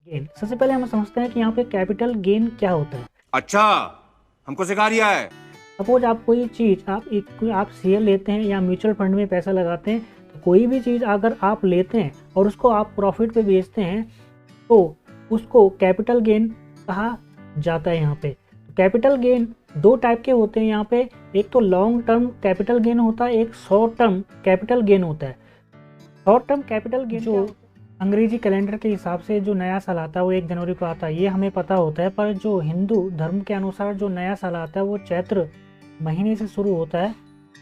Gain. सबसे पहले हम समझते हैं कि यहाँ पे कैपिटल गेन क्या होता है। अच्छा, हमको सिखा रिया है। सपोज आप कोई चीज़ आप शेयर लेते हैं या म्यूचुअल फंड में पैसा लगाते हैं, तो कोई भी चीज़ अगर आप लेते हैं और उसको आप प्रॉफिट पे बेचते हैं तो उसको कैपिटल गेन कहा जाता है। यहाँ पे कैपिटल गेन दो टाइप के होते हैं यहाँ पे। एक तो लॉन्ग टर्म कैपिटल गेन होता है, एक शॉर्ट टर्म कैपिटल गेन होता है। शॉर्ट टर्म कैपिटल गेन जो अंग्रेजी कैलेंडर के हिसाब से जो नया साल आता है वो 1 जनवरी को आता है, ये हमें पता होता है। पर जो हिंदू धर्म के अनुसार जो नया साल आता है वो चैत्र महीने से शुरू होता है,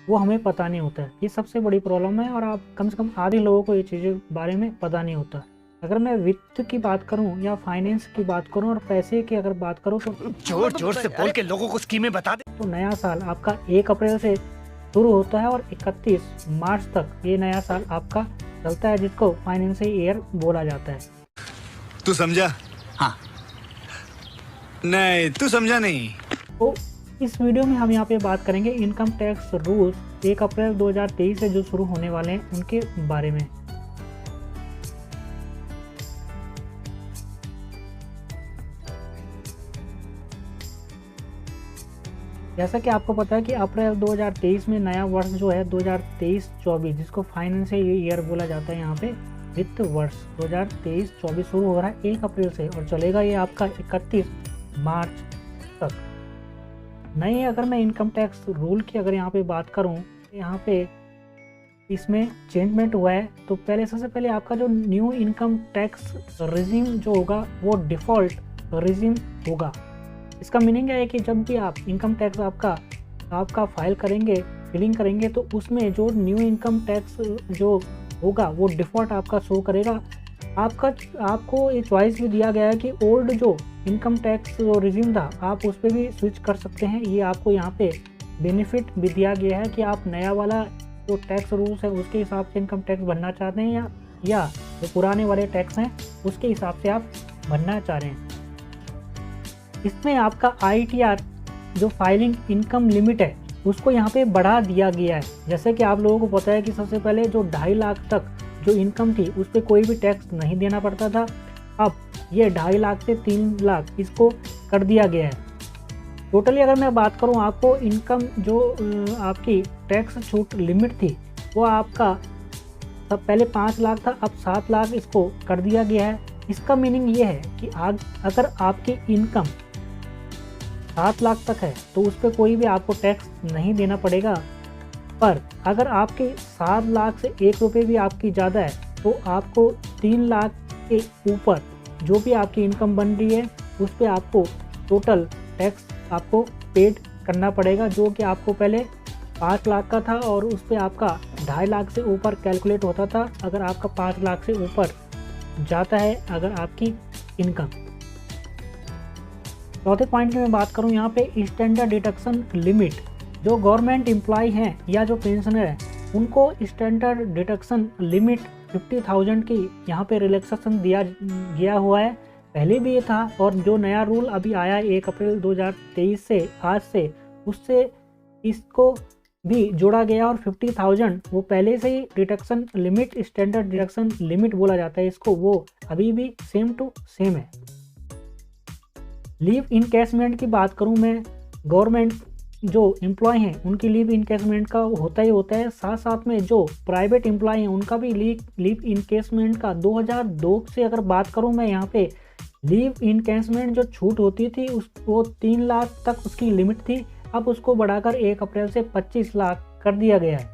वो हमें पता नहीं होता है। ये सबसे बड़ी प्रॉब्लम है और आप कम से कम आधे लोगों को ये चीज़ें बारे में पता नहीं होता। अगर मैं वित्त की बात करूं या फाइनेंस की बात करूं और पैसे की अगर बात करूं तो जोर जोर से बोल के लोगों को स्कीमें बता दे। तो नया साल आपका 1 अप्रैल से शुरू होता है और 31 मार्च तक ये नया साल आपका चलता है, जिसको फाइनेंशियल ईयर बोला जाता है। तू समझा? हाँ। नहीं, तू समझा नहीं। तो इस वीडियो में हम यहाँ पे बात करेंगे इनकम टैक्स रूल्स 1 अप्रैल 2023 से जो शुरू होने वाले हैं उनके बारे में। जैसा कि आपको पता है कि अप्रैल 2023 में नया वर्ष जो है 2023-24, जिसको फाइनेंशियल ईयर बोला जाता है, यहाँ पे वित्त वर्ष 2023-24 शुरू हो रहा है 1 अप्रैल से और चलेगा ये आपका 31 मार्च तक। नए अगर मैं इनकम टैक्स रूल की अगर यहाँ पे बात करूँ, यहाँ पे इसमें चेंजमेंट हुआ है। तो पहले सबसे पहले आपका जो न्यू इनकम टैक्स रिजीम जो होगा वो डिफ़ॉल्ट रिजीम होगा। इसका मीनिंग है कि जब भी आप इनकम टैक्स आपका फाइल करेंगे, फिलिंग करेंगे, तो उसमें जो न्यू इनकम टैक्स जो होगा वो डिफ़ॉल्ट आपका शो करेगा। आपको ये चॉइस भी दिया गया है कि ओल्ड जो इनकम टैक्स रिजीम था आप उस पर भी स्विच कर सकते हैं। ये आपको यहाँ पे बेनिफिट भी दिया गया है कि आप नया वाला जो टैक्स रूल्स है उसके हिसाब से इनकम टैक्स भरना चाहते हैं या जो पुराने वाले टैक्स हैं उसके हिसाब से आप भरना चाह रहे हैं। इसमें आपका ITR जो फाइलिंग इनकम लिमिट है उसको यहाँ पे बढ़ा दिया गया है। जैसे कि आप लोगों को पता है कि सबसे पहले जो 2.5 लाख तक जो इनकम थी उस पर कोई भी टैक्स नहीं देना पड़ता था। अब ये 2.5 लाख से 3 लाख इसको कर दिया गया है। टोटली अगर मैं बात करूँ, आपको इनकम जो आपकी टैक्स छूट लिमिट थी वो आपका सब पहले 5 लाख था, अब 7 लाख इसको कर दिया गया है। इसका मीनिंग ये है कि अगर आपकी इनकम 7 लाख तक है तो उस पर कोई भी आपको टैक्स नहीं देना पड़ेगा। पर अगर आपके 7 लाख से 1 रुपये भी आपकी ज़्यादा है तो आपको 3 लाख के ऊपर जो भी आपकी इनकम बन रही है उस पर आपको टोटल टैक्स आपको पेड करना पड़ेगा, जो कि आपको पहले 5 लाख का था और उस पर आपका 2.5 लाख से ऊपर कैलकुलेट होता था अगर आपका 5 लाख से ऊपर जाता है अगर आपकी इनकम। चौथे पॉइंट की मैं बात करूं, यहाँ पे स्टैंडर्ड डिडक्शन लिमिट जो गवर्नमेंट एम्प्लॉय हैं या जो पेंशनर हैं उनको स्टैंडर्ड डिडक्शन लिमिट 50,000 की यहाँ पे रिलैक्सेशन दिया गया हुआ है। पहले भी ये था और जो नया रूल अभी आया है 1 अप्रैल 2023 से आज से, उससे इसको भी जोड़ा गया और 50,000 वो पहले से ही deduction limit standard deduction limit बोला जाता है इसको, वो अभी भी सेम टू सेम है। लीव इनकैशमेंट की बात करूं मैं, गवर्नमेंट जो एम्प्लॉय हैं उनकी लीव इनकैशमेंट का होता ही होता है। साथ साथ में जो प्राइवेट एम्प्लॉय हैं उनका भी लीव इनकैशमेंट का 2002 से अगर बात करूं मैं, यहाँ पे लीव इनकैशमेंट जो छूट होती थी वो 3 लाख तक उसकी लिमिट थी, अब उसको बढ़ाकर 1 अप्रैल से 25 लाख कर दिया गया है।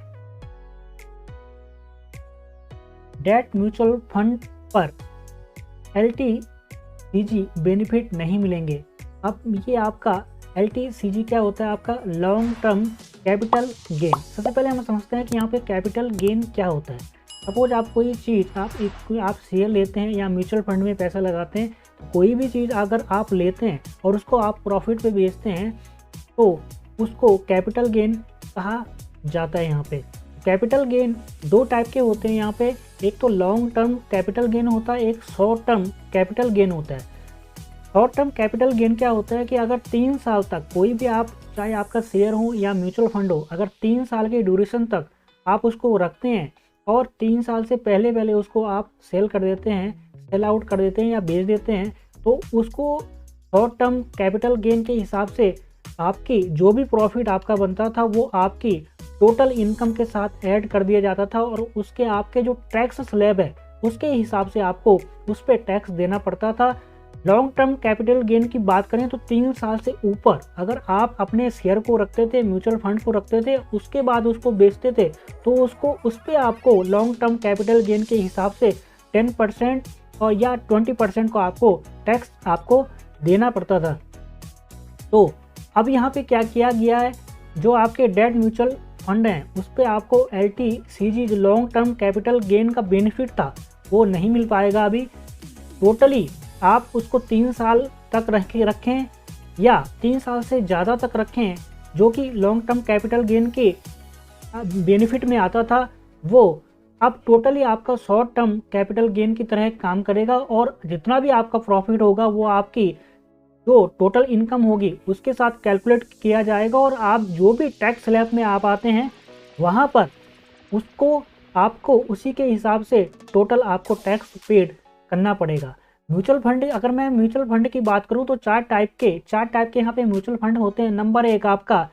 डेट म्यूचुअल फंड पर LTCG बेनिफिट नहीं मिलेंगे। अब ये आपका LTCG क्या होता है? आपका लॉन्ग टर्म कैपिटल गेन। सबसे पहले हम समझते हैं कि यहाँ पे कैपिटल गेन क्या होता है। सपोज आप कोई चीज़ आप शेयर लेते हैं या म्यूचुअल फंड में पैसा लगाते हैं, कोई भी चीज़ अगर आप लेते हैं और उसको आप प्रॉफिट पे बेचते हैं तो उसको कैपिटल गेन कहा जाता है। यहाँ पे कैपिटल गेन दो टाइप के होते हैं यहाँ पे, एक तो लॉन्ग टर्म कैपिटल गेन होता है, एक शॉर्ट टर्म कैपिटल गेन होता है। शॉर्ट टर्म कैपिटल गेन क्या होता है कि अगर 3 साल तक कोई भी आप, चाहे आपका शेयर हो या म्यूचुअल फंड हो, अगर 3 साल के ड्यूरेशन तक आप उसको रखते हैं और 3 साल से पहले उसको आप सेल कर देते हैं, सेल आउट कर देते हैं या बेच देते हैं तो उसको शॉर्ट टर्म कैपिटल गेन के हिसाब से आपकी जो भी प्रॉफिट आपका बनता था वो आपकी टोटल इनकम के साथ ऐड कर दिया जाता था और उसके आपके जो टैक्स स्लैब है उसके हिसाब से आपको उस पर टैक्स देना पड़ता था। लॉन्ग टर्म कैपिटल गेन की बात करें तो 3 साल से ऊपर अगर आप अपने शेयर को रखते थे, म्यूचुअल फंड को रखते थे, उसके बाद उसको बेचते थे तो उस पर आपको लॉन्ग टर्म कैपिटल गेन के हिसाब से 10% और या 20% को आपको टैक्स आपको देना पड़ता था। तो अब यहाँ पे क्या किया गया है, जो आपके डेट म्यूचुअल फंड हैं उस पर आपको LTCG जो लॉन्ग टर्म कैपिटल गेन का बेनिफिट था वो नहीं मिल पाएगा अभी। टोटली आप उसको 3 साल तक रखें या 3 साल से ज़्यादा तक रखें, जो कि लॉन्ग टर्म कैपिटल गेन के बेनिफिट में आता था, वो अब टोटली आपका शॉर्ट टर्म कैपिटल गेन की तरह काम करेगा और जितना भी आपका प्रॉफिट होगा वो आपकी जो टोटल इनकम होगी उसके साथ कैलकुलेट किया जाएगा और आप जो भी टैक्स स्लैब में आप आते हैं वहाँ पर उसको आपको उसी के हिसाब से टोटल आपको टैक्स पेड करना पड़ेगा। म्यूचुअल फंड, अगर मैं म्यूचुअल फंड की बात करूँ तो चार टाइप के यहाँ पे म्यूचुअल फंड होते हैं। नंबर 1 आपका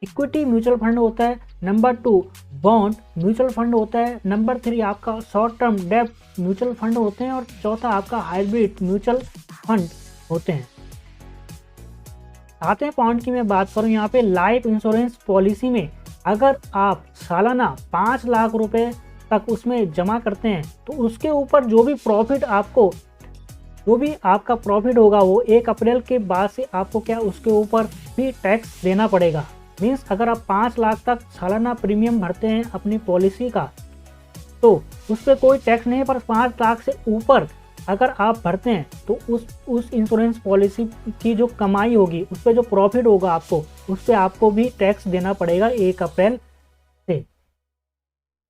इक्विटी म्यूचुअल फंड होता है, नंबर 2 बॉन्ड म्यूचुअल फंड होता है, नंबर 3 आपका short term debt mutual fund होते हैं और चौथा आपका हाइब्रिड म्यूचुअल फंड होते हैं। 7वें पॉइंट की मैं बात करूं यहाँ पे लाइफ इंश्योरेंस पॉलिसी में अगर आप सालाना 5 लाख रुपए तक उसमें जमा करते हैं तो उसके ऊपर जो भी आपका प्रॉफिट होगा वो 1 अप्रैल के बाद से आपको क्या उसके ऊपर भी टैक्स देना पड़ेगा। मीन्स अगर आप 5 लाख तक सालाना प्रीमियम भरते हैं अपनी पॉलिसी का तो उस पर कोई टैक्स नहीं है, पर 5 लाख से ऊपर अगर आप भरते हैं तो उस इंश्योरेंस पॉलिसी की जो कमाई होगी उस पर जो प्रॉफिट होगा आपको उस पर आपको भी टैक्स देना पड़ेगा 1 अप्रैल से।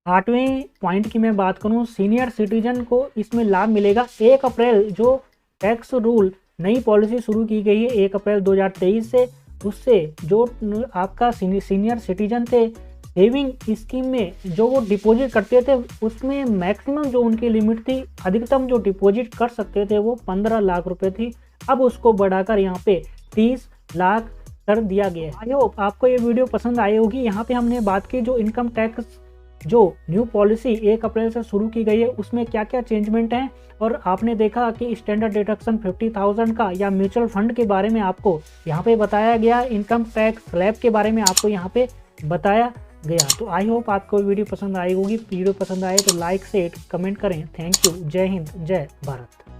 8वें पॉइंट की मैं बात करूं, सीनियर सिटीजन को इसमें लाभ मिलेगा 1 अप्रैल जो टैक्स रूल नई पॉलिसी शुरू की गई है 1 अप्रैल 2023 से, उससे जो आपका सीनियर सिटीजन थे सेविंग स्कीम में जो वो डिपॉजिट करते थे उसमें मैक्सिमम जो उनकी लिमिट थी, अधिकतम जो डिपॉजिट कर सकते थे वो 15 लाख रुपए थी, अब उसको बढ़ाकर यहाँ पे 30 लाख कर दिया गया है। आई होप आपको ये वीडियो पसंद आई होगी। यहाँ पे हमने बात की जो इनकम टैक्स जो न्यू पॉलिसी 1 अप्रैल से शुरू की गई है उसमें क्या क्या चेंजमेंट हैं, और आपने देखा कि स्टैंडर्ड डिडक्शन 50,000 का या म्यूचुअल फंड के बारे में आपको यहाँ पे बताया गया, इनकम टैक्स स्लैब के बारे में आपको यहाँ पे बताया गया। तो आई होप आपको वीडियो पसंद आई होगी। वीडियो पसंद आए तो लाइक से कमेंट करें। Thank you. जय हिंद, जय भारत।